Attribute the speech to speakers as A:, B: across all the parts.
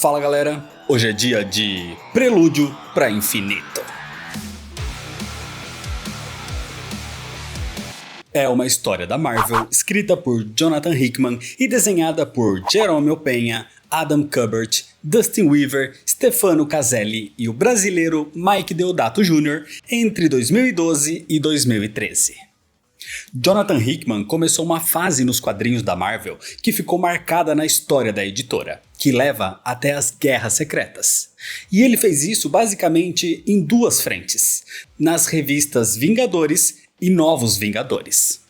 A: Fala galera, hoje é dia de Prelúdio para Infinito. É uma história da Marvel, escrita por Jonathan Hickman e desenhada por Jerome Opeña, Adam Kubert, Dustin Weaver, Stefano Caselli e o brasileiro Mike Deodato Jr. entre 2012 e 2013. Jonathan Hickman começou uma fase nos quadrinhos da Marvel que ficou marcada na história da editora, que leva até as Guerras Secretas. E ele fez isso basicamente em duas frentes, nas revistas Vingadores e Novos Vingadores.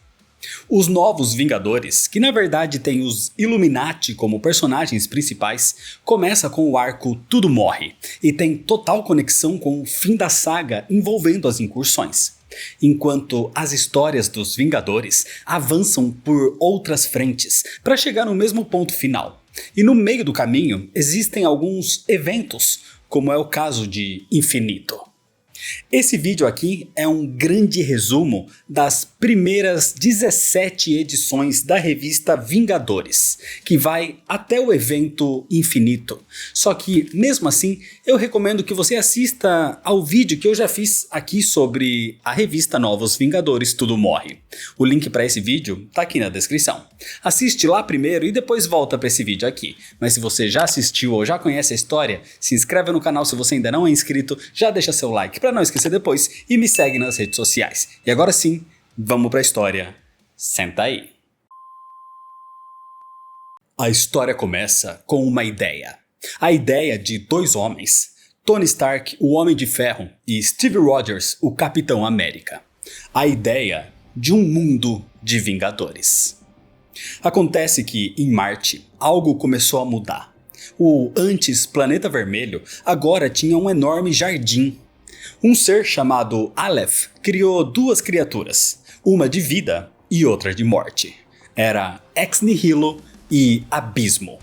A: Os Novos Vingadores, que na verdade tem os Illuminati como personagens principais, começa com o arco Tudo Morre e tem total conexão com o fim da saga envolvendo as incursões. Enquanto as histórias dos Vingadores avançam por outras frentes para chegar no mesmo ponto final. E no meio do caminho existem alguns eventos, como é o caso de Infinito. Esse vídeo aqui é um grande resumo das primeiras 17 edições da revista Vingadores, que vai até o evento Infinito. Só que, mesmo assim, eu recomendo que você assista ao vídeo que eu já fiz aqui sobre a revista Novos Vingadores Tudo Morre. O link para esse vídeo tá aqui na descrição. Assiste lá primeiro e depois volta para esse vídeo aqui. Mas se você já assistiu ou já conhece a história, se inscreve no canal se você ainda não é inscrito, já deixa seu like para não esquecer depois e me segue nas redes sociais. E agora sim, vamos para a história. Senta aí. A história começa com uma ideia. A ideia de dois homens, Tony Stark, o Homem de Ferro, e Steve Rogers, o Capitão América. A ideia de um mundo de Vingadores. Acontece que, em Marte, algo começou a mudar. O antes Planeta Vermelho agora tinha um enorme jardim. Um ser chamado Aleph criou duas criaturas, uma de vida e outra de morte. Era Ex Nihilo e Abismo.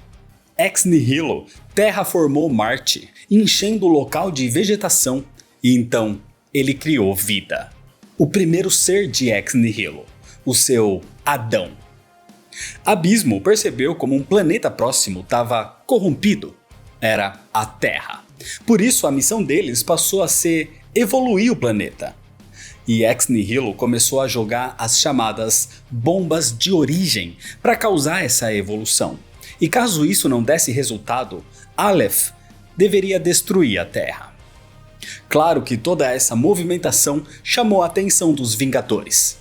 A: Ex Nihilo terraformou Marte, enchendo o local de vegetação, e então ele criou vida. O primeiro ser de Ex Nihilo, o seu Adão. Abismo percebeu como um planeta próximo estava corrompido. Era a Terra. Por isso a missão deles passou a ser evoluir o planeta. E Ex Nihilo começou a jogar as chamadas bombas de origem para causar essa evolução. E caso isso não desse resultado, Aleph deveria destruir a Terra. Claro que toda essa movimentação chamou a atenção dos Vingadores.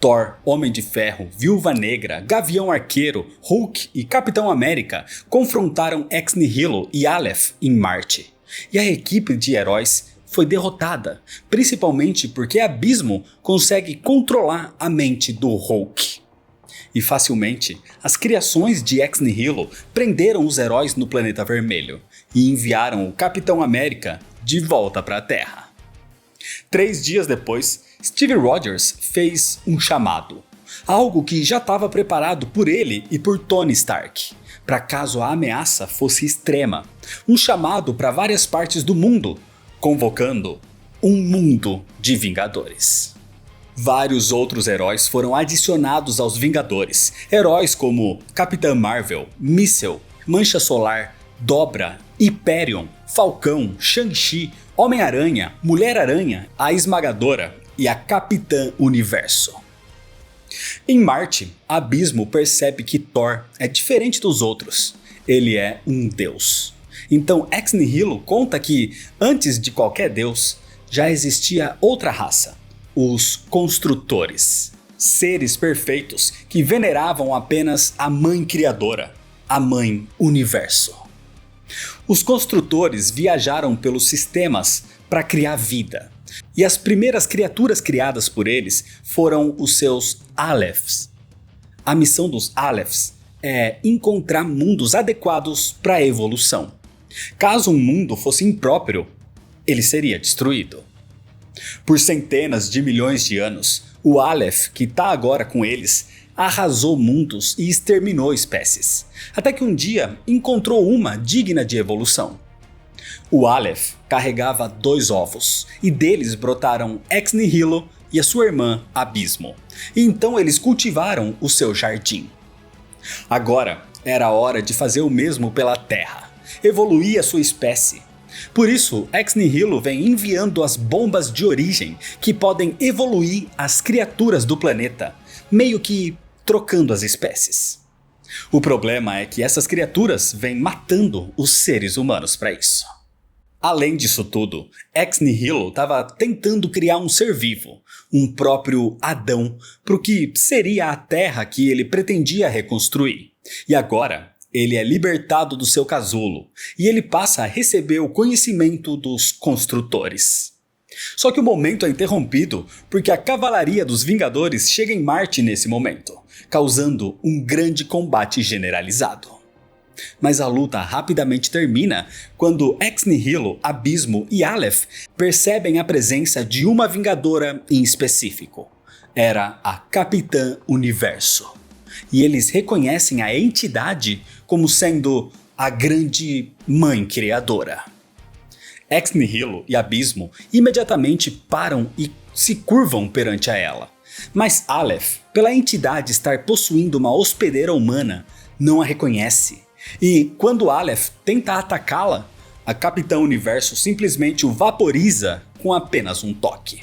A: Thor, Homem de Ferro, Viúva Negra, Gavião Arqueiro, Hulk e Capitão América confrontaram Ex Nihilo e Aleph em Marte. E a equipe de heróis foi derrotada, principalmente porque Abismo consegue controlar a mente do Hulk. E facilmente, as criações de Ex Nihilo prenderam os heróis no Planeta Vermelho e enviaram o Capitão América de volta para a Terra. 3 dias depois, Steve Rogers fez um chamado, algo que já estava preparado por ele e por Tony Stark, para caso a ameaça fosse extrema, um chamado para várias partes do mundo, convocando um mundo de Vingadores. Vários outros heróis foram adicionados aos Vingadores, heróis como Capitã Marvel, Míssel, Mancha Solar, Dobra, Hyperion, Falcão, Shang-Chi, Homem-Aranha, Mulher-Aranha, a Esmagadora e a Capitã Universo. Em Marte, Abismo percebe que Thor é diferente dos outros. Ele é um deus. Então Ex Nihilo conta que, antes de qualquer deus, já existia outra raça, os Construtores. Seres perfeitos que veneravam apenas a Mãe Criadora, a Mãe Universo. Os Construtores viajaram pelos sistemas para criar vida. E as primeiras criaturas criadas por eles foram os seus Alephs. A missão dos Alephs é encontrar mundos adequados para a evolução. Caso um mundo fosse impróprio, ele seria destruído. Por centenas de milhões de anos, o Aleph, que está agora com eles, arrasou mundos e exterminou espécies, até que um dia encontrou uma digna de evolução. O Aleph carregava 2 ovos, e deles brotaram Ex Nihilo e a sua irmã Abismo, e então eles cultivaram o seu jardim. Agora era a hora de fazer o mesmo pela Terra. evoluir a sua espécie. Por isso, Ex Nihilo vem enviando as bombas de origem que podem evoluir as criaturas do planeta, meio que trocando as espécies. O problema é que essas criaturas vêm matando os seres humanos para isso. Além disso tudo, Ex Nihilo estava tentando criar um ser vivo, um próprio Adão, para o que seria a Terra que ele pretendia reconstruir. E agora, ele é libertado do seu casulo, e ele passa a receber o conhecimento dos construtores. Só que o momento é interrompido porque a Cavalaria dos Vingadores chega em Marte nesse momento, causando um grande combate generalizado. Mas a luta rapidamente termina quando Ex Nihilo, Abismo e Aleph percebem a presença de uma Vingadora em específico. Era a Capitã Universo. E eles reconhecem a entidade como sendo a grande mãe criadora. Ex Nihilo e Abismo imediatamente param e se curvam perante a ela. Mas Aleph, pela entidade estar possuindo uma hospedeira humana, não a reconhece. E quando Aleph tenta atacá-la, a Capitã Universo simplesmente o vaporiza com apenas um toque.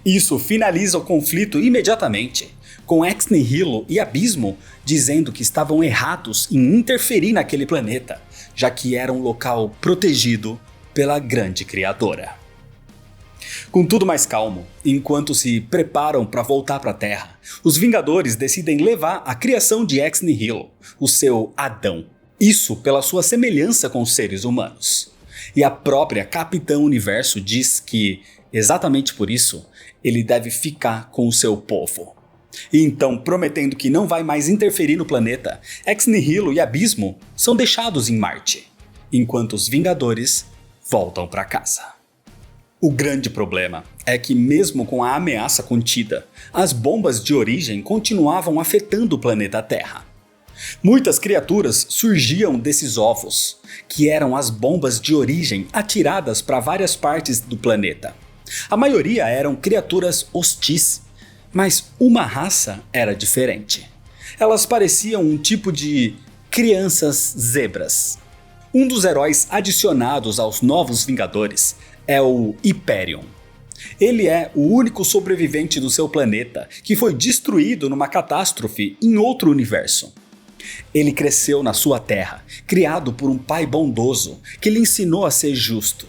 A: Isso finaliza o conflito imediatamente, com Ex Nihilo e Abismo dizendo que estavam errados em interferir naquele planeta, já que era um local protegido pela grande criadora. Com tudo mais calmo, enquanto se preparam para voltar para a Terra, os Vingadores decidem levar a criação de Ex Nihilo, o seu Adão. Isso pela sua semelhança com os seres humanos. E a própria Capitã Universo diz que, exatamente por isso, ele deve ficar com o seu povo. E então, prometendo que não vai mais interferir no planeta, Ex Nihilo e Abismo são deixados em Marte, enquanto os Vingadores voltam para casa. O grande problema é que, mesmo com a ameaça contida, as bombas de origem continuavam afetando o planeta Terra. Muitas criaturas surgiam desses ovos, que eram as bombas de origem atiradas para várias partes do planeta. A maioria eram criaturas hostis, mas uma raça era diferente. Elas pareciam um tipo de crianças zebras. Um dos heróis adicionados aos Novos Vingadores é o Hyperion. Ele é o único sobrevivente do seu planeta que foi destruído numa catástrofe em outro universo. Ele cresceu na sua terra, criado por um pai bondoso que lhe ensinou a ser justo.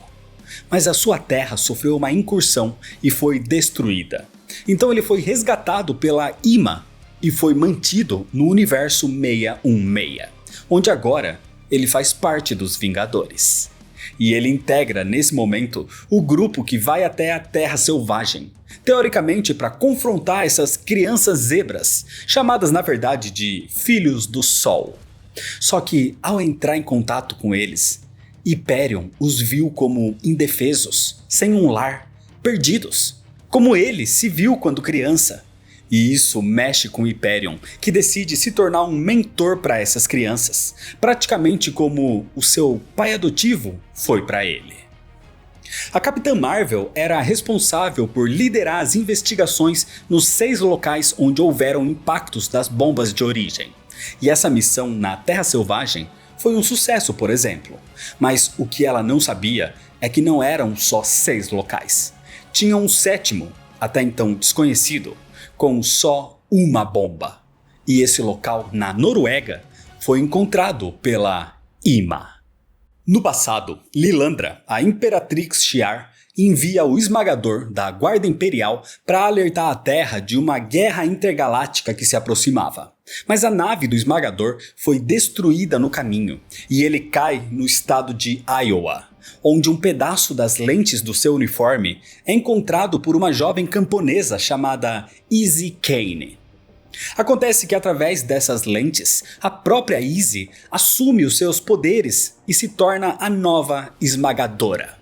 A: Mas a sua terra sofreu uma incursão e foi destruída. Então ele foi resgatado pela IMA e foi mantido no universo 616, onde agora ele faz parte dos Vingadores. E ele integra, nesse momento, o grupo que vai até a Terra Selvagem, teoricamente para confrontar essas crianças zebras, chamadas na verdade de Filhos do Sol. Só que, ao entrar em contato com eles, Hyperion os viu como indefesos, sem um lar, perdidos, como ele se viu quando criança. E isso mexe com Hyperion, que decide se tornar um mentor para essas crianças, praticamente como o seu pai adotivo foi para ele. A Capitã Marvel era responsável por liderar as investigações nos 6 locais onde houveram impactos das bombas de origem. E essa missão na Terra Selvagem foi um sucesso, por exemplo. Mas o que ela não sabia é que não eram só 6 locais. Tinha um 7º, até então desconhecido, com só uma bomba. E esse local, na Noruega, foi encontrado pela IMA. No passado, Lilandra, a Imperatrix Shi'ar, envia o Esmagador da Guarda Imperial para alertar a Terra de uma guerra intergaláctica que se aproximava. Mas a nave do Esmagador foi destruída no caminho e ele cai no estado de Iowa, onde um pedaço das lentes do seu uniforme é encontrado por uma jovem camponesa chamada Izzy Kane. Acontece que através dessas lentes, a própria Izzy assume os seus poderes e se torna a nova Esmagadora.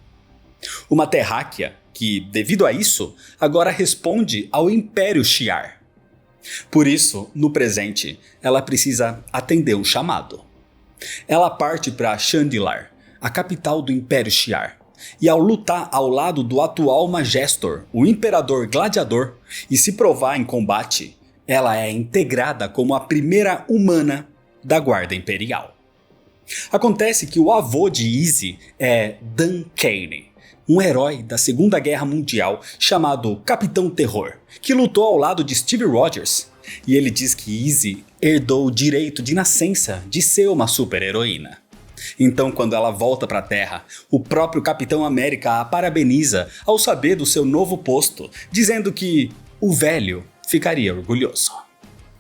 A: Uma terráquea que, devido a isso, agora responde ao Império Shi'ar. Por isso, no presente, ela precisa atender um chamado. Ela parte para Shandilar, a capital do Império Shi'ar, e ao lutar ao lado do atual Majestor, o Imperador Gladiador, e se provar em combate, ela é integrada como a primeira humana da Guarda Imperial. Acontece que o avô de Izzy é Dan Kane, um herói da Segunda Guerra Mundial chamado Capitão Terror, que lutou ao lado de Steve Rogers. E ele diz que Izzy herdou o direito de nascença de ser uma super-heroína. Então, quando ela volta para a Terra, o próprio Capitão América a parabeniza ao saber do seu novo posto, dizendo que o velho ficaria orgulhoso.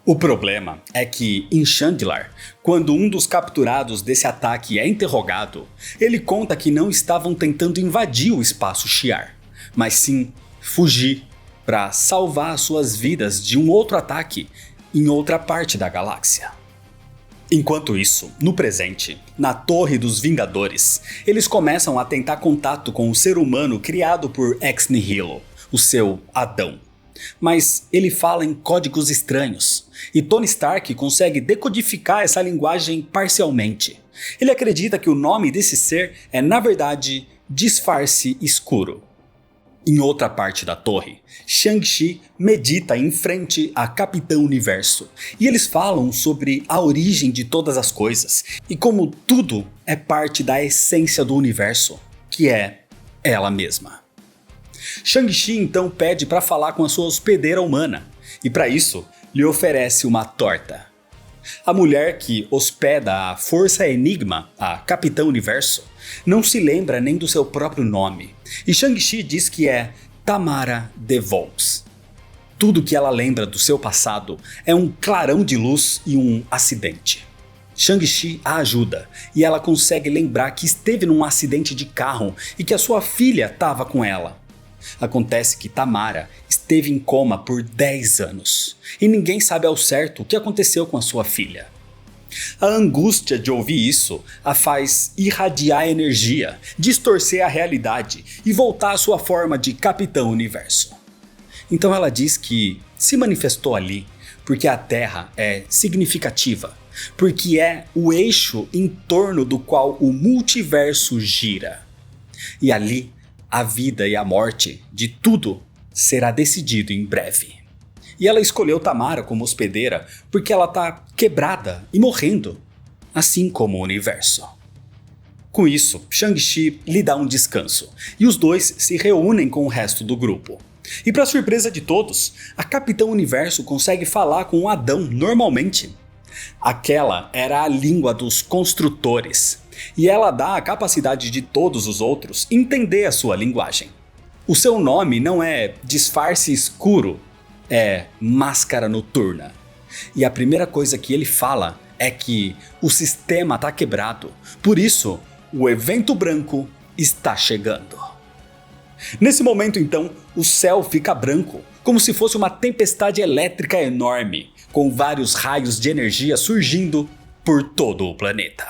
A: O problema é que, em Chandler, quando um dos capturados desse ataque é interrogado, ele conta que não estavam tentando invadir o espaço Shi'ar, mas sim fugir para salvar suas vidas de um outro ataque em outra parte da galáxia. Enquanto isso, no presente, na Torre dos Vingadores, eles começam a tentar contato com o ser humano criado por Ex Nihilo, o seu Adão. Mas ele fala em códigos estranhos, e Tony Stark consegue decodificar essa linguagem parcialmente. Ele acredita que o nome desse ser é, na verdade, Disfarce Escuro. Em outra parte da torre, Shang-Chi medita em frente a Capitão Universo, e eles falam sobre a origem de todas as coisas, e como tudo é parte da essência do universo, que é ela mesma. Shang-Chi então pede para falar com a sua hospedeira humana, e para isso lhe oferece uma torta. A mulher que hospeda a Força Enigma, a Capitão Universo, não se lembra nem do seu próprio nome, e Shang-Chi diz que é Tamara DeVos. Tudo que ela lembra do seu passado é um clarão de luz e um acidente. Shang-Chi a ajuda, e ela consegue lembrar que esteve num acidente de carro e que a sua filha estava com ela. Acontece que Tamara esteve em coma por 10 anos, e ninguém sabe ao certo o que aconteceu com a sua filha. A angústia de ouvir isso a faz irradiar energia, distorcer a realidade e voltar à sua forma de Capitão Universo. Então ela diz que se manifestou ali porque a Terra é significativa, porque é o eixo em torno do qual o multiverso gira. E ali a vida e a morte de tudo será decidido em breve. E ela escolheu Tamara como hospedeira porque ela tá quebrada e morrendo, assim como o universo. Com isso, Shang-Chi lhe dá um descanso, e os dois se reúnem com o resto do grupo. E para surpresa de todos, a Capitão Universo consegue falar com o Adão normalmente. Aquela era a língua dos construtores, e ela dá a capacidade de todos os outros entender a sua linguagem. O seu nome não é Disfarce Escuro, é Máscara Noturna. E a primeira coisa que ele fala é que o sistema está quebrado, por isso o evento branco está chegando. Nesse momento então, o céu fica branco, como se fosse uma tempestade elétrica enorme, com vários raios de energia surgindo por todo o planeta.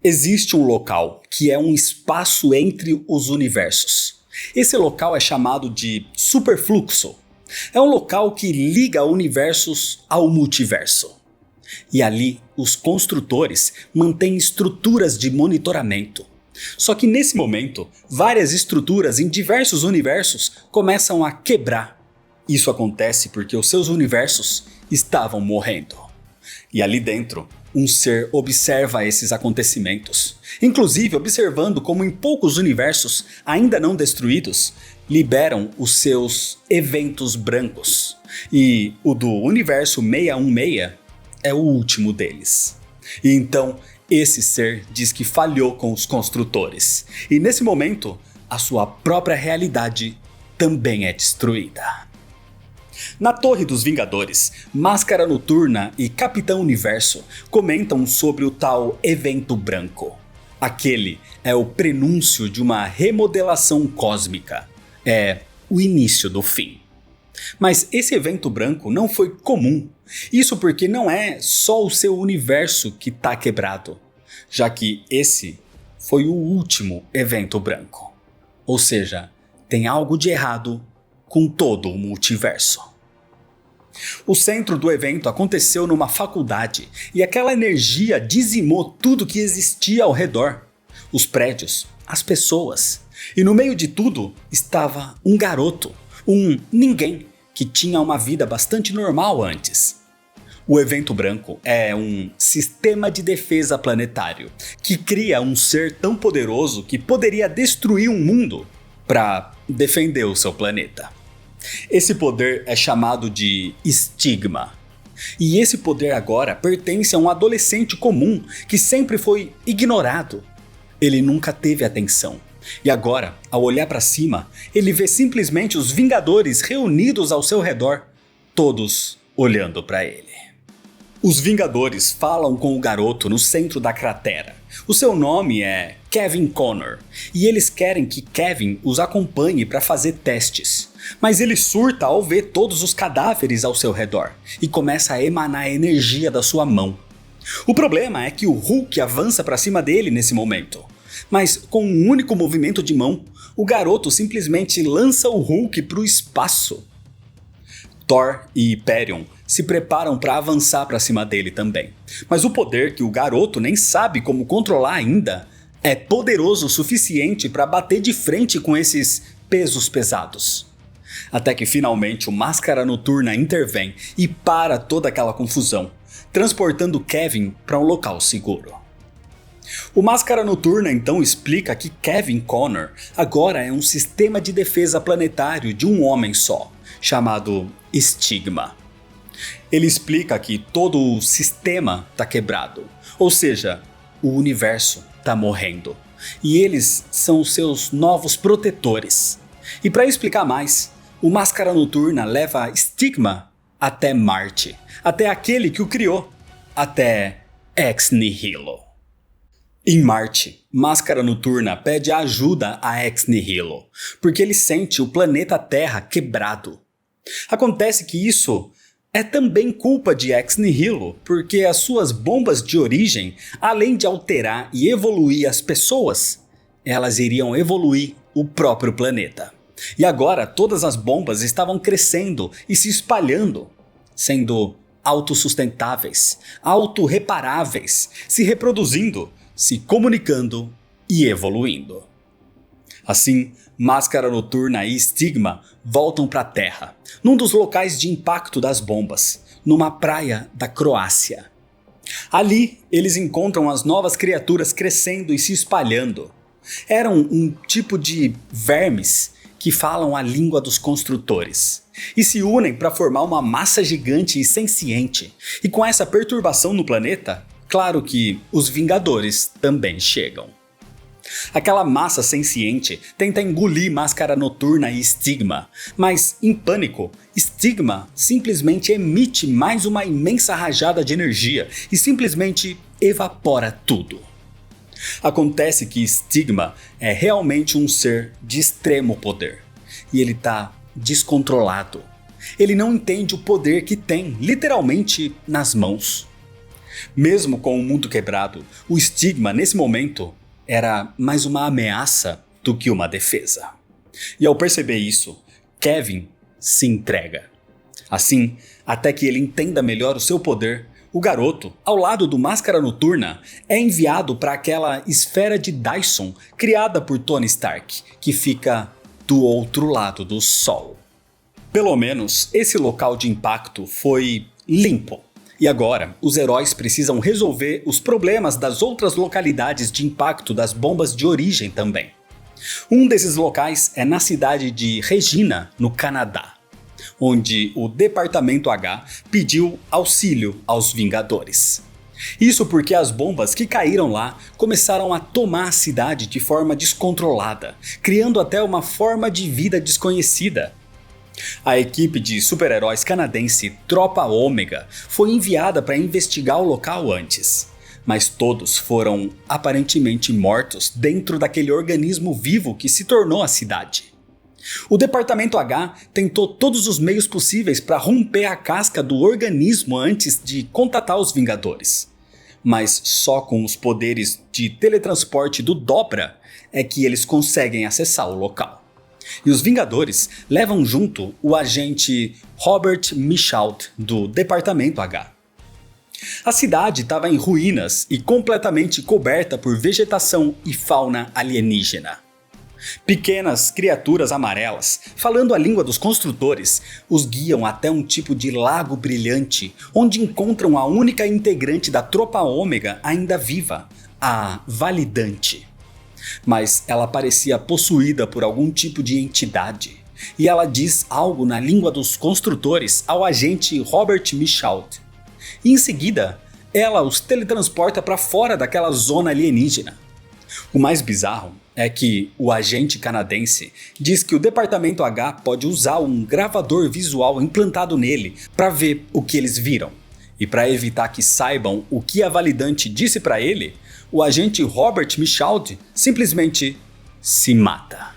A: Existe um local que é um espaço entre os universos. Esse local é chamado de superfluxo. É um local que liga universos ao multiverso. E ali, os construtores mantêm estruturas de monitoramento. Só que nesse momento, várias estruturas em diversos universos começam a quebrar. Isso acontece porque os seus universos estavam morrendo. E ali dentro, um ser observa esses acontecimentos, inclusive observando como em poucos universos ainda não destruídos, liberam os seus eventos brancos. E o do universo 616 é o último deles. E então, esse ser diz que falhou com os construtores. E nesse momento, a sua própria realidade também é destruída. Na Torre dos Vingadores, Máscara Noturna e Capitão Universo comentam sobre o tal evento branco. Aquele é o prenúncio de uma remodelação cósmica. É o início do fim. Mas esse evento branco não foi comum. Isso porque não é só o seu universo que está quebrado, já que esse foi o último evento branco. Ou seja, tem algo de errado com todo o multiverso. O centro do evento aconteceu numa faculdade e aquela energia dizimou tudo que existia ao redor. Os prédios, as pessoas. E no meio de tudo estava um garoto, um ninguém, que tinha uma vida bastante normal antes. O Evento Branco é um sistema de defesa planetário que cria um ser tão poderoso que poderia destruir um mundo para defender o seu planeta. Esse poder é chamado de Stigma. E esse poder agora pertence a um adolescente comum que sempre foi ignorado. Ele nunca teve atenção. E agora, ao olhar para cima, ele vê simplesmente os Vingadores reunidos ao seu redor, todos olhando para ele. Os Vingadores falam com o garoto no centro da cratera. O seu nome é Kevin Connor, e eles querem que Kevin os acompanhe para fazer testes. Mas ele surta ao ver todos os cadáveres ao seu redor, e começa a emanar energia da sua mão. O problema é que o Hulk avança para cima dele nesse momento. Mas com um único movimento de mão, o garoto simplesmente lança o Hulk para o espaço. Thor e Hyperion se preparam para avançar para cima dele também. Mas o poder que o garoto nem sabe como controlar ainda é poderoso o suficiente para bater de frente com esses pesos pesados. Até que finalmente o Máscara Noturna intervém e para toda aquela confusão, transportando Kevin para um local seguro. O Máscara Noturna então explica que Kevin Connor agora é um sistema de defesa planetário de um homem só, chamado Stigma. Ele explica que todo o sistema está quebrado, ou seja, o universo está morrendo, e eles são os seus novos protetores. E para explicar mais, o Máscara Noturna leva Stigma até Marte, até aquele que o criou, até Ex Nihilo. Em Marte, Máscara Noturna pede ajuda a Ex Nihilo, porque ele sente o planeta Terra quebrado. Acontece que isso é também culpa de Ex Nihilo, porque as suas bombas de origem, além de alterar e evoluir as pessoas, elas iriam evoluir o próprio planeta. E agora todas as bombas estavam crescendo e se espalhando, sendo autossustentáveis, autorreparáveis, se reproduzindo, se comunicando e evoluindo. Assim, Máscara Noturna e Stigma voltam para a Terra, num dos locais de impacto das bombas, numa praia da Croácia. Ali, eles encontram as novas criaturas crescendo e se espalhando. Eram um tipo de vermes que falam a língua dos construtores e se unem para formar uma massa gigante e senciente. E com essa perturbação no planeta, claro que os Vingadores também chegam. Aquela massa senciente tenta engolir Máscara Noturna e Stigma, mas, em pânico, Stigma simplesmente emite mais uma imensa rajada de energia e simplesmente evapora tudo. Acontece que Stigma é realmente um ser de extremo poder, e ele está descontrolado. Ele não entende o poder que tem, literalmente, nas mãos. Mesmo com o mundo quebrado, o Stigma, nesse momento, era mais uma ameaça do que uma defesa. E ao perceber isso, Kevin se entrega. Assim, até que ele entenda melhor o seu poder, o garoto, ao lado do Máscara Noturna, é enviado para aquela esfera de Dyson criada por Tony Stark, que fica do outro lado do Sol. Pelo menos esse local de impacto foi limpo. E agora, os heróis precisam resolver os problemas das outras localidades de impacto das bombas de origem também. Um desses locais é na cidade de Regina, no Canadá, onde o Departamento H pediu auxílio aos Vingadores. Isso porque as bombas que caíram lá começaram a tomar a cidade de forma descontrolada, criando até uma forma de vida desconhecida. A equipe de super-heróis canadense Tropa Ômega foi enviada para investigar o local antes, mas todos foram aparentemente mortos dentro daquele organismo vivo que se tornou a cidade. O Departamento H tentou todos os meios possíveis para romper a casca do organismo antes de contatar os Vingadores, mas só com os poderes de teletransporte do Dobra é que eles conseguem acessar o local. E os Vingadores levam junto o agente Robert Michaud do Departamento H. A cidade estava em ruínas e completamente coberta por vegetação e fauna alienígena. Pequenas criaturas amarelas, falando a língua dos construtores, os guiam até um tipo de lago brilhante, onde encontram a única integrante da tropa Ômega ainda viva, a Validante. Mas ela parecia possuída por algum tipo de entidade, e ela diz algo na língua dos construtores ao agente Robert Michaud. E em seguida, ela os teletransporta para fora daquela zona alienígena. O mais bizarro é que o agente canadense diz que o Departamento H pode usar um gravador visual implantado nele para ver o que eles viram. E para evitar que saibam o que a Validante disse para ele, o agente Robert Michaud simplesmente se mata.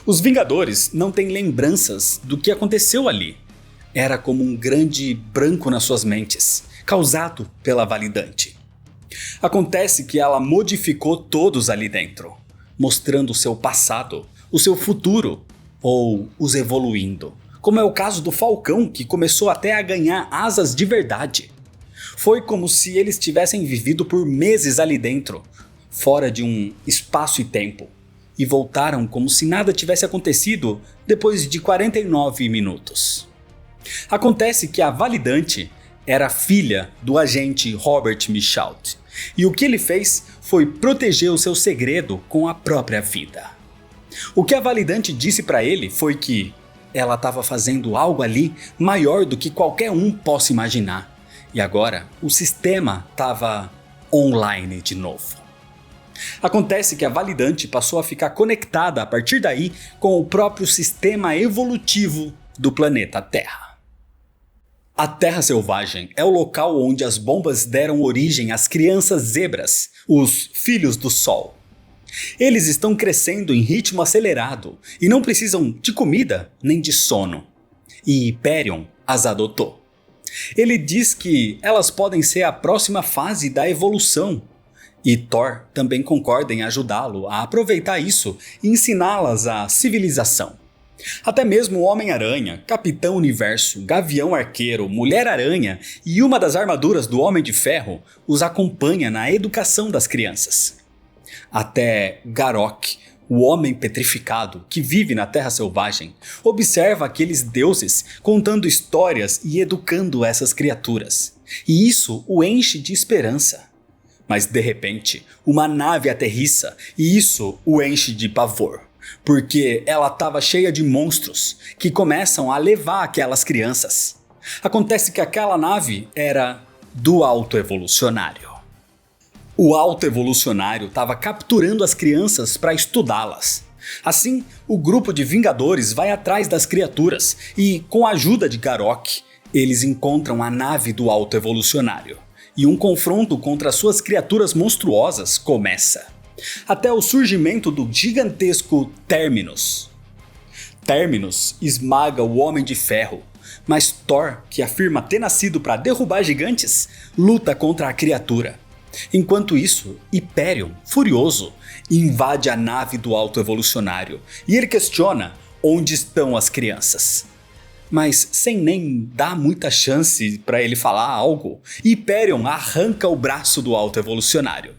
A: Os Vingadores não têm lembranças do que aconteceu ali. Era como um grande branco nas suas mentes, causado pela Validante. Acontece que ela modificou todos ali dentro, mostrando o seu passado, o seu futuro, ou os evoluindo, como é o caso do Falcão, que começou até a ganhar asas de verdade. Foi como se eles tivessem vivido por meses ali dentro, fora de um espaço e tempo, e voltaram como se nada tivesse acontecido depois de 49 minutos. Acontece que a Validante era filha do agente Robert Michaud, e o que ele fez foi proteger o seu segredo com a própria vida. O que a Validante disse para ele foi que ela estava fazendo algo ali maior do que qualquer um possa imaginar, e agora o sistema estava online de novo. Acontece que a Validante passou a ficar conectada a partir daí com o próprio sistema evolutivo do planeta Terra. A Terra Selvagem é o local onde as bombas deram origem às crianças zebras, os Filhos do Sol. Eles estão crescendo em ritmo acelerado e não precisam de comida nem de sono. E Hyperion as adotou. Ele diz que elas podem ser a próxima fase da evolução. E Thor também concorda em ajudá-lo a aproveitar isso e ensiná-las a civilização. Até mesmo o Homem-Aranha, Capitão Universo, Gavião Arqueiro, Mulher-Aranha e uma das armaduras do Homem de Ferro os acompanha na educação das crianças. Até Garok, o homem petrificado que vive na Terra Selvagem, observa aqueles deuses contando histórias e educando essas criaturas. E isso o enche de esperança. Mas de repente, uma nave aterrissa e isso o enche de pavor. Porque ela estava cheia de monstros que começam a levar aquelas crianças. Acontece que aquela nave era do autoevolucionário. O autoevolucionário estava capturando as crianças para estudá-las. Assim, o grupo de Vingadores vai atrás das criaturas e, com a ajuda de Garok, eles encontram a nave do autoevolucionário. E um confronto contra suas criaturas monstruosas começa. Até o surgimento do gigantesco Terminus. Terminus esmaga o Homem de Ferro, mas Thor, que afirma ter nascido para derrubar gigantes, luta contra a criatura. Enquanto isso, Hyperion, furioso, invade a nave do autoevolucionário e ele questiona onde estão as crianças. Mas sem nem dar muita chance para ele falar algo, Hyperion arranca o braço do autoevolucionário.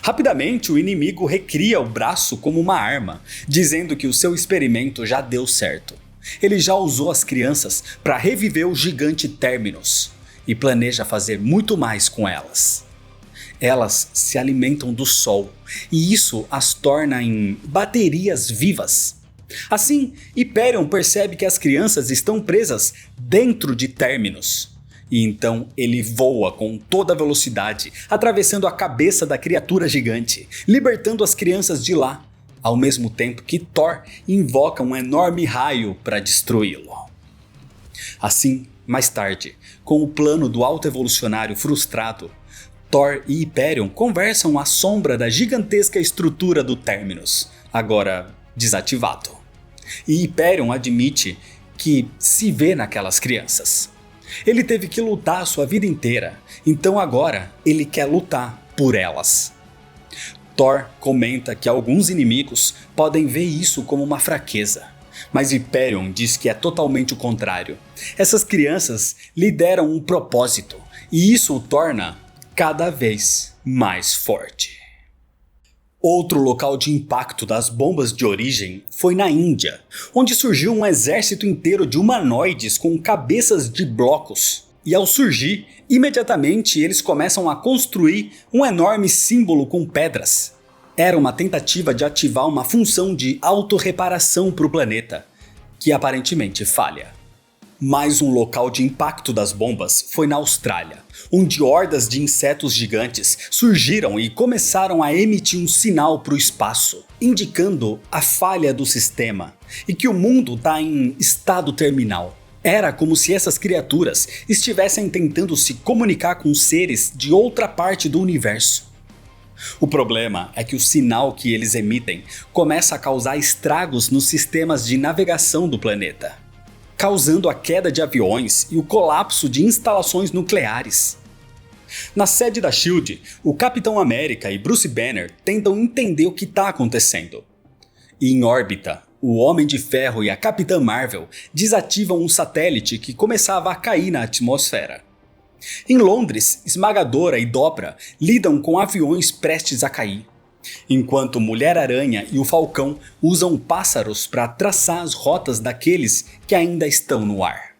A: Rapidamente, o inimigo recria o braço como uma arma, dizendo que o seu experimento já deu certo. Ele já usou as crianças para reviver o gigante Terminus e planeja fazer muito mais com elas. Elas se alimentam do sol e isso as torna em baterias vivas. Assim, Hyperion percebe que as crianças estão presas dentro de Terminus. E então ele voa com toda a velocidade, atravessando a cabeça da criatura gigante, libertando as crianças de lá, ao mesmo tempo que Thor invoca um enorme raio para destruí-lo. Assim, mais tarde, com o plano do autoevolucionário frustrado, Thor e Hyperion conversam à sombra da gigantesca estrutura do Terminus, agora desativado. E Hyperion admite que se vê naquelas crianças. Ele teve que lutar a sua vida inteira, então agora ele quer lutar por elas. Thor comenta que alguns inimigos podem ver isso como uma fraqueza, mas Hyperion diz que é totalmente o contrário. Essas crianças lideram um propósito, e isso o torna cada vez mais forte. Outro local de impacto das bombas de origem foi na Índia, onde surgiu um exército inteiro de humanoides com cabeças de blocos. E ao surgir, imediatamente eles começam a construir um enorme símbolo com pedras. Era uma tentativa de ativar uma função de autorreparação para o planeta, que aparentemente falha. Mais um local de impacto das bombas foi na Austrália, onde hordas de insetos gigantes surgiram e começaram a emitir um sinal para o espaço, indicando a falha do sistema e que o mundo está em estado terminal. Era como se essas criaturas estivessem tentando se comunicar com seres de outra parte do universo. O problema é que o sinal que eles emitem começa a causar estragos nos sistemas de navegação do planeta, causando a queda de aviões e o colapso de instalações nucleares. Na sede da SHIELD, o Capitão América e Bruce Banner tentam entender o que está acontecendo. E em órbita, o Homem de Ferro e a Capitã Marvel desativam um satélite que começava a cair na atmosfera. Em Londres, Esmagadora e Dobra lidam com aviões prestes a cair, enquanto Mulher-Aranha e o Falcão usam pássaros para traçar as rotas daqueles que ainda estão no ar.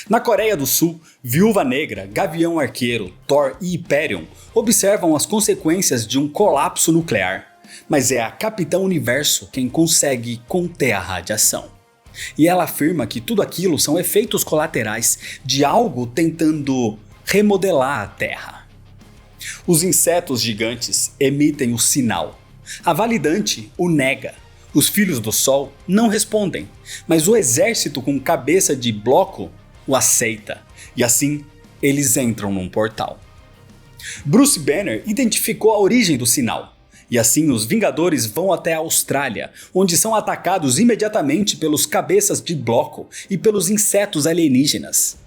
A: Na Coreia do Sul, Viúva Negra, Gavião Arqueiro, Thor e Hyperion observam as consequências de um colapso nuclear, mas é a Capitã Universo quem consegue conter a radiação. E ela afirma que tudo aquilo são efeitos colaterais de algo tentando remodelar a Terra. Os insetos gigantes emitem o sinal. A Validante o nega. Os Filhos do Sol não respondem, mas o exército com cabeça de bloco o aceita, e assim eles entram num portal. Bruce Banner identificou a origem do sinal, e assim os Vingadores vão até a Austrália, onde são atacados imediatamente pelos cabeças de bloco e pelos insetos alienígenas.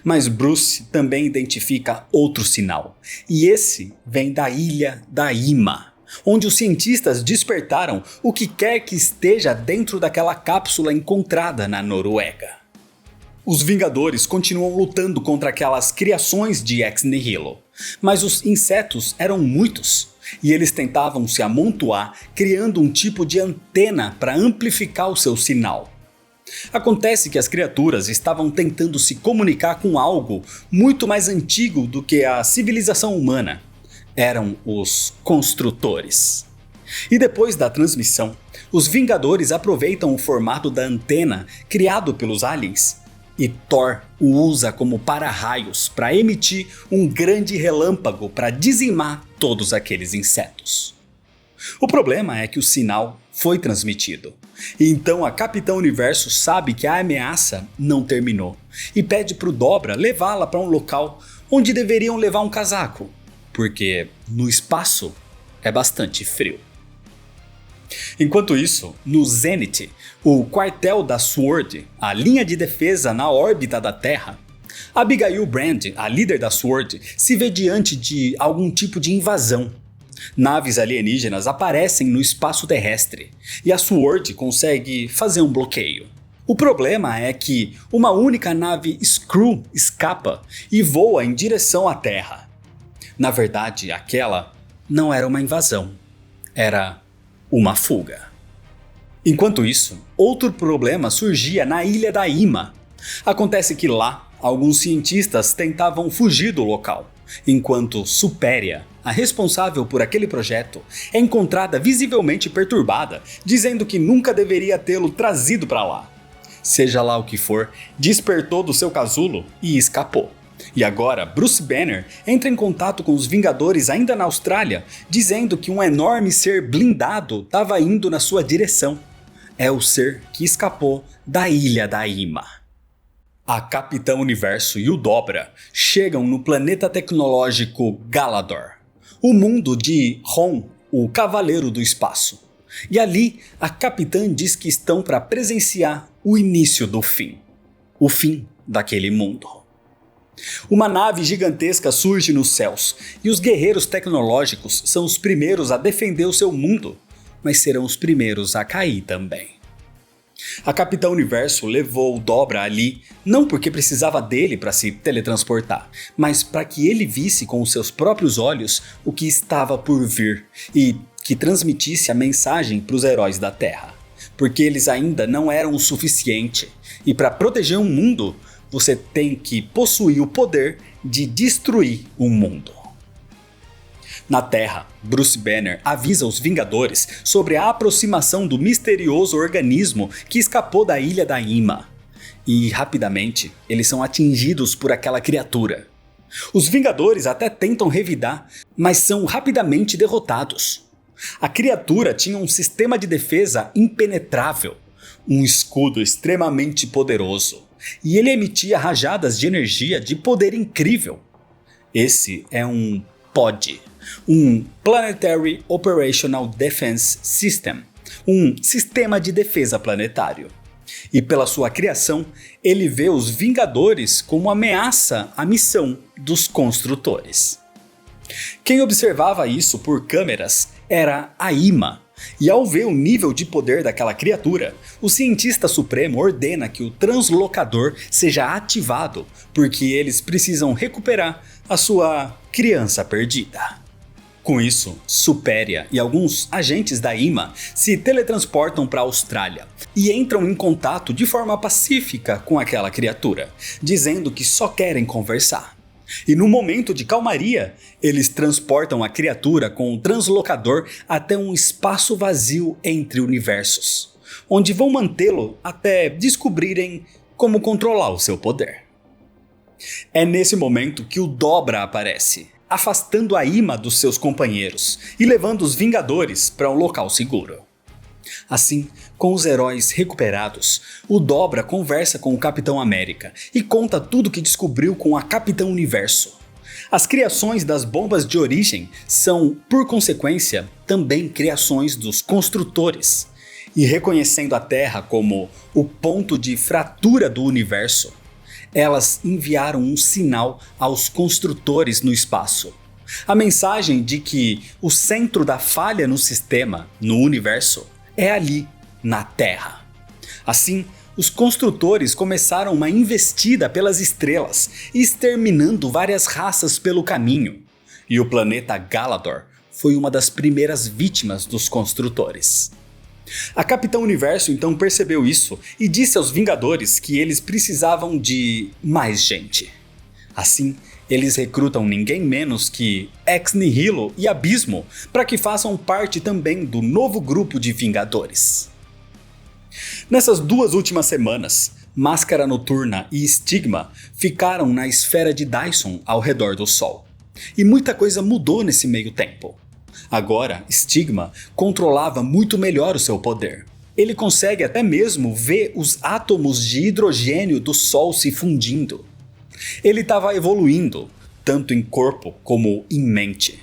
A: Mas Bruce também identifica outro sinal, e esse vem da Ilha da Ima, onde os cientistas despertaram o que quer que esteja dentro daquela cápsula encontrada na Noruega. Os Vingadores continuam lutando contra aquelas criações de Ex Nihilo, mas os insetos eram muitos, e eles tentavam se amontoar criando um tipo de antena para amplificar o seu sinal. Acontece que as criaturas estavam tentando se comunicar com algo muito mais antigo do que a civilização humana. Eram os construtores. E depois da transmissão, os Vingadores aproveitam o formato da antena criado pelos aliens e Thor o usa como para-raios para emitir um grande relâmpago para dizimar todos aqueles insetos. O problema é que o sinal foi transmitido. E então a Capitã Universo sabe que a ameaça não terminou e pede pro Dobra levá-la para um local onde deveriam levar um casaco, porque no espaço é bastante frio. Enquanto isso, no Zenith, o quartel da SWORD, a linha de defesa na órbita da Terra, Abigail Brand, a líder da SWORD, se vê diante de algum tipo de invasão. Naves alienígenas aparecem no espaço terrestre e a SWORD consegue fazer um bloqueio. O problema é que uma única nave Skrull escapa e voa em direção à Terra. Na verdade, aquela não era uma invasão, era uma fuga. Enquanto isso, outro problema surgia na Ilha da Ima. Acontece que lá, alguns cientistas tentavam fugir do local, enquanto Supéria, a responsável por aquele projeto, é encontrada visivelmente perturbada, dizendo que nunca deveria tê-lo trazido para lá. Seja lá o que for, despertou do seu casulo e escapou. E agora, Bruce Banner entra em contato com os Vingadores ainda na Austrália, dizendo que um enorme ser blindado estava indo na sua direção. É o ser que escapou da Ilha da Ima. A Capitã Universo e o Dobra chegam no planeta tecnológico Galador, o mundo de Ron, o Cavaleiro do Espaço. E ali, a Capitã diz que estão para presenciar o início do fim. O fim daquele mundo. Uma nave gigantesca surge nos céus, e os guerreiros tecnológicos são os primeiros a defender o seu mundo, mas serão os primeiros a cair também. A Capitã Universo levou o Dobra ali, não porque precisava dele para se teletransportar, mas para que ele visse com os seus próprios olhos o que estava por vir e que transmitisse a mensagem para os heróis da Terra, porque eles ainda não eram o suficiente, e para proteger um mundo, você tem que possuir o poder de destruir o mundo. Na Terra, Bruce Banner avisa os Vingadores sobre a aproximação do misterioso organismo que escapou da ilha da Ima. E rapidamente, eles são atingidos por aquela criatura. Os Vingadores até tentam revidar, mas são rapidamente derrotados. A criatura tinha um sistema de defesa impenetrável, um escudo extremamente poderoso, e ele emitia rajadas de energia de poder incrível. Esse é um POD, um Planetary Operational Defense System, um sistema de defesa planetário. E pela sua criação, ele vê os Vingadores como ameaça à missão dos construtores. Quem observava isso por câmeras era a Ima, e ao ver o nível de poder daquela criatura, o cientista supremo ordena que o translocador seja ativado, porque eles precisam recuperar a sua criança perdida. Com isso, Supéria e alguns agentes da Ima se teletransportam para a Austrália e entram em contato de forma pacífica com aquela criatura, dizendo que só querem conversar. E no momento de calmaria, eles transportam a criatura com o translocador até um espaço vazio entre universos, onde vão mantê-lo até descobrirem como controlar o seu poder. É nesse momento que o Dobra aparece, afastando a Ima dos seus companheiros e levando os Vingadores para um local seguro. Assim, com os heróis recuperados, o Dobra conversa com o Capitão América e conta tudo que descobriu com a Capitã Universo. As criações das bombas de origem são, por consequência, também criações dos construtores. E reconhecendo a Terra como o ponto de fratura do universo, elas enviaram um sinal aos construtores no espaço. A mensagem de que o centro da falha no sistema, no universo, é ali, na Terra. Assim, os construtores começaram uma investida pelas estrelas, exterminando várias raças pelo caminho. E o planeta Galador foi uma das primeiras vítimas dos construtores. A Capitã Universo então percebeu isso e disse aos Vingadores que eles precisavam de mais gente. Assim, eles recrutam ninguém menos que Ex Nihilo e Abismo para que façam parte também do novo grupo de Vingadores. Nessas 2 últimas semanas, Máscara Noturna e Stigma ficaram na esfera de Dyson ao redor do Sol. E muita coisa mudou nesse meio tempo. Agora, Stigma controlava muito melhor o seu poder. Ele consegue até mesmo ver os átomos de hidrogênio do Sol se fundindo. Ele estava evoluindo, tanto em corpo como em mente.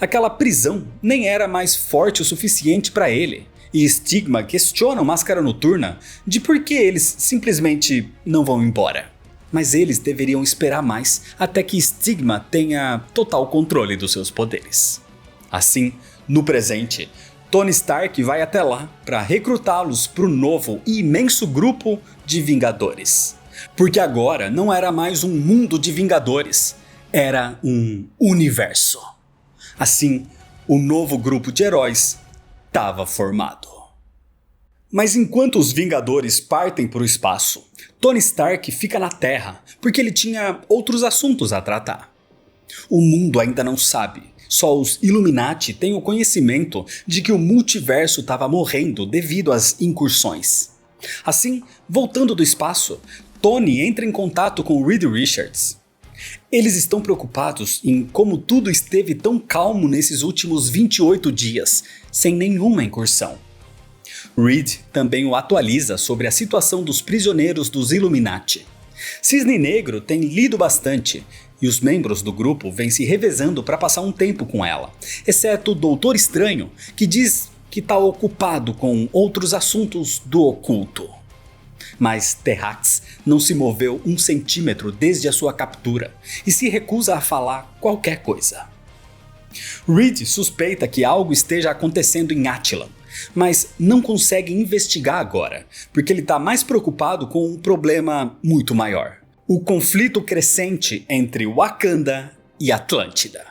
A: Aquela prisão nem era mais forte o suficiente para ele, e Stigma questiona o Máscara Noturna de por que eles simplesmente não vão embora. Mas eles deveriam esperar mais até que Stigma tenha total controle dos seus poderes. Assim, no presente, Tony Stark vai até lá para recrutá-los para o novo e imenso grupo de Vingadores. Porque agora não era mais um mundo de Vingadores, era um universo. Assim, o novo grupo de heróis estava formado. Mas enquanto os Vingadores partem para o espaço, Tony Stark fica na Terra porque ele tinha outros assuntos a tratar. O mundo ainda não sabe. Só os Illuminati têm o conhecimento de que o multiverso estava morrendo devido às incursões. Assim, voltando do espaço, Tony entra em contato com Reed Richards. Eles estão preocupados em como tudo esteve tão calmo nesses últimos 28 dias, sem nenhuma incursão. Reed também o atualiza sobre a situação dos prisioneiros dos Illuminati. Cisne Negro tem lido bastante, e os membros do grupo vêm se revezando para passar um tempo com ela, exceto o Doutor Estranho, que diz que está ocupado com outros assuntos do oculto. Mas Terrax não se moveu 1 centímetro desde a sua captura e se recusa a falar qualquer coisa. Reed suspeita que algo esteja acontecendo em Attilan, mas não consegue investigar agora, porque ele está mais preocupado com um problema muito maior: o conflito crescente entre Wakanda e Atlântida.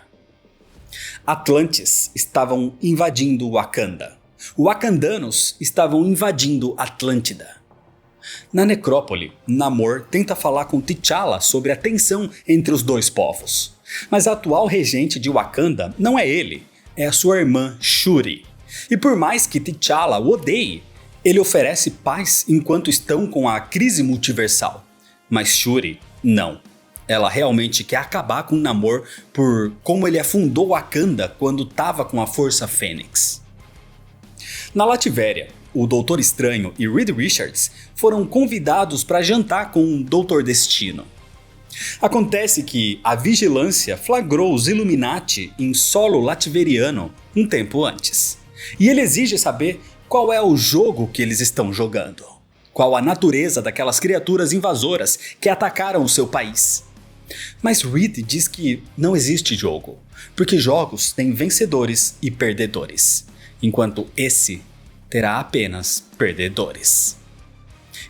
A: Atlantes estavam invadindo Wakanda. Wakandanos estavam invadindo Atlântida. Na necrópole, Namor tenta falar com T'Challa sobre a tensão entre os dois povos. Mas a atual regente de Wakanda não é ele, é a sua irmã Shuri. E por mais que T'Challa o odeie, ele oferece paz enquanto estão com a crise multiversal. Mas Shuri, não. Ela realmente quer acabar com Namor por como ele afundou Wakanda quando estava com a Força Fênix. Na Lativéria, o Doutor Estranho e Reed Richards foram convidados para jantar com o Doutor Destino. Acontece que a Vigilância flagrou os Illuminati em solo lativeriano um tempo antes. E ele exige saber qual é o jogo que eles estão jogando. Qual a natureza daquelas criaturas invasoras que atacaram o seu país. Mas Reed diz que não existe jogo, porque jogos têm vencedores e perdedores, enquanto esse terá apenas perdedores.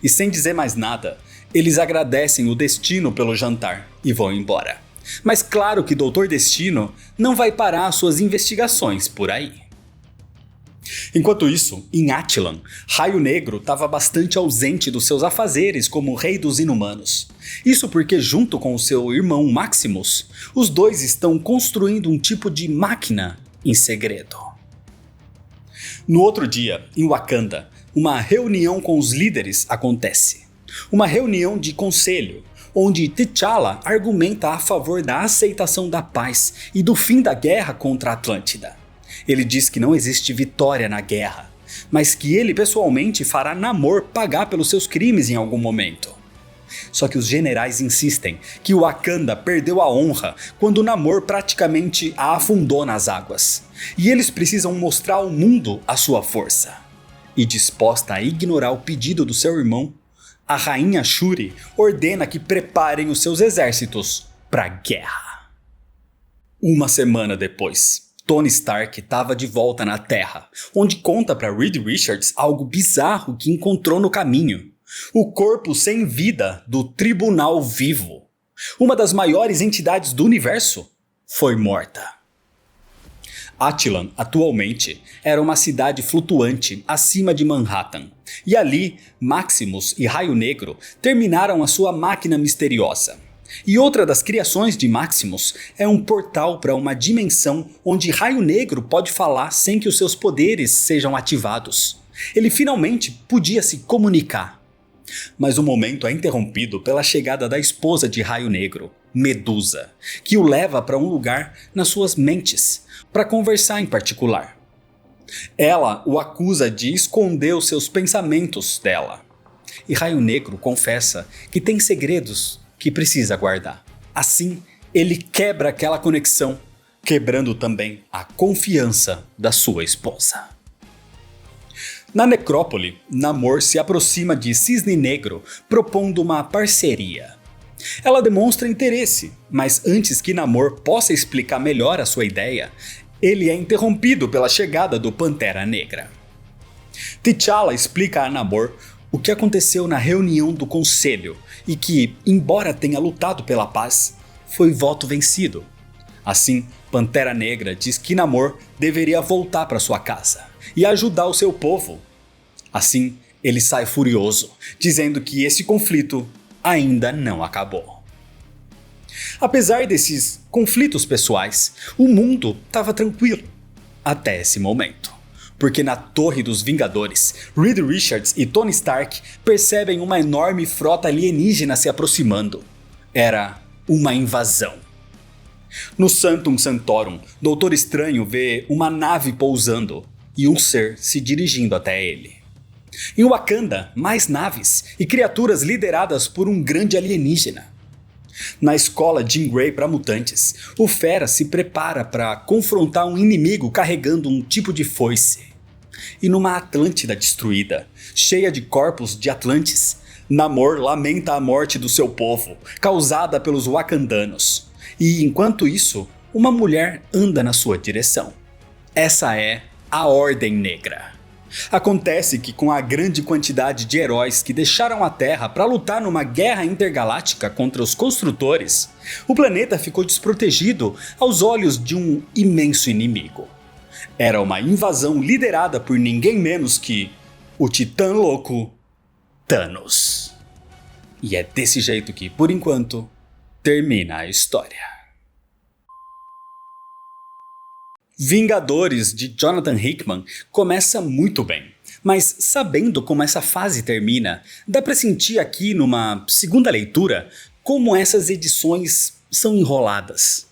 A: E sem dizer mais nada, eles agradecem o Destino pelo jantar e vão embora. Mas claro que Doutor Destino não vai parar suas investigações por aí. Enquanto isso, em Attilan, Raio Negro estava bastante ausente dos seus afazeres como rei dos Inumanos. Isso porque, junto com o seu irmão Maximus, os dois estão construindo um tipo de máquina em segredo. No outro dia, em Wakanda, uma reunião com os líderes acontece. Uma reunião de conselho, onde T'Challa argumenta a favor da aceitação da paz e do fim da guerra contra a Atlântida. Ele diz que não existe vitória na guerra, mas que ele pessoalmente fará Namor pagar pelos seus crimes em algum momento. Só que os generais insistem que Wakanda perdeu a honra quando Namor praticamente a afundou nas águas. E eles precisam mostrar ao mundo a sua força. E disposta a ignorar o pedido do seu irmão, a rainha Shuri ordena que preparem os seus exércitos para a guerra. Uma semana depois, Tony Stark estava de volta na Terra, onde conta para Reed Richards algo bizarro que encontrou no caminho. O corpo sem vida do Tribunal Vivo. Uma das maiores entidades do universo foi morta. Attilan, atualmente, era uma cidade flutuante acima de Manhattan. E ali, Maximus e Raio Negro terminaram a sua máquina misteriosa. E outra das criações de Maximus é um portal para uma dimensão onde Raio Negro pode falar sem que os seus poderes sejam ativados. Ele finalmente podia se comunicar. Mas o momento é interrompido pela chegada da esposa de Raio Negro, Medusa, que o leva para um lugar nas suas mentes, para conversar em particular. Ela o acusa de esconder os seus pensamentos dela. E Raio Negro confessa que tem segredos que precisa guardar. Assim, ele quebra aquela conexão, quebrando também a confiança da sua esposa. Na necrópole, Namor se aproxima de Cisne Negro, propondo uma parceria. Ela demonstra interesse, mas antes que Namor possa explicar melhor a sua ideia, ele é interrompido pela chegada do Pantera Negra. T'Challa explica a Namor o que aconteceu na reunião do Conselho e que, embora tenha lutado pela paz, foi voto vencido. Assim, Pantera Negra diz que Namor deveria voltar para sua casa e ajudar o seu povo. Assim, ele sai furioso, dizendo que esse conflito ainda não acabou. Apesar desses conflitos pessoais, o mundo estava tranquilo até esse momento. Porque na Torre dos Vingadores, Reed Richards e Tony Stark percebem uma enorme frota alienígena se aproximando. Era uma invasão. No Sanctum Sanctorum, Doutor Estranho vê uma nave pousando e um ser se dirigindo até ele. Em Wakanda, mais naves e criaturas lideradas por um grande alienígena. Na escola Jean Grey para mutantes, o Fera se prepara para confrontar um inimigo carregando um tipo de foice. E numa Atlântida destruída, cheia de corpos de Atlantes, Namor lamenta a morte do seu povo, causada pelos wakandanos. E enquanto isso, uma mulher anda na sua direção. Essa é a Ordem Negra. Acontece que com a grande quantidade de heróis que deixaram a Terra para lutar numa guerra intergaláctica contra os construtores, o planeta ficou desprotegido aos olhos de um imenso inimigo. Era uma invasão liderada por ninguém menos que o Titã Louco Thanos. E é desse jeito que, por enquanto, termina a história. Vingadores de Jonathan Hickman começa muito bem, mas sabendo como essa fase termina, dá pra sentir aqui numa segunda leitura como essas edições são enroladas.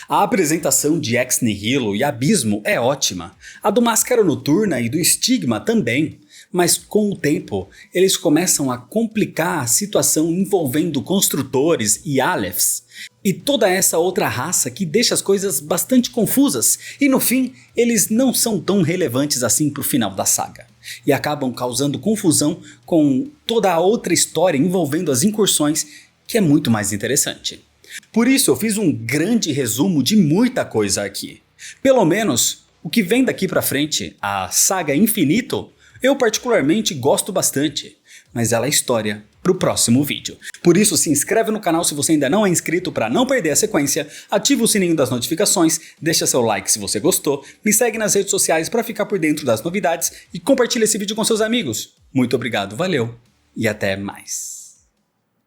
A: A apresentação de Ex Nihilo e Abismo é ótima, a do Máscara Noturna e do Estigma também, mas com o tempo eles começam a complicar a situação envolvendo construtores e Alephs, e toda essa outra raça que deixa as coisas bastante confusas, e no fim eles não são tão relevantes assim pro final da saga, e acabam causando confusão com toda a outra história envolvendo as incursões, que é muito mais interessante. Por isso eu fiz um grande resumo de muita coisa aqui. Pelo menos o que vem daqui pra frente, a saga Infinito, eu particularmente gosto bastante, mas ela é história pro próximo vídeo. Por isso se inscreve no canal se você ainda não é inscrito para não perder a sequência, ativa o sininho das notificações, deixa seu like se você gostou, me segue nas redes sociais para ficar por dentro das novidades e compartilha esse vídeo com seus amigos. Muito obrigado, valeu e até mais.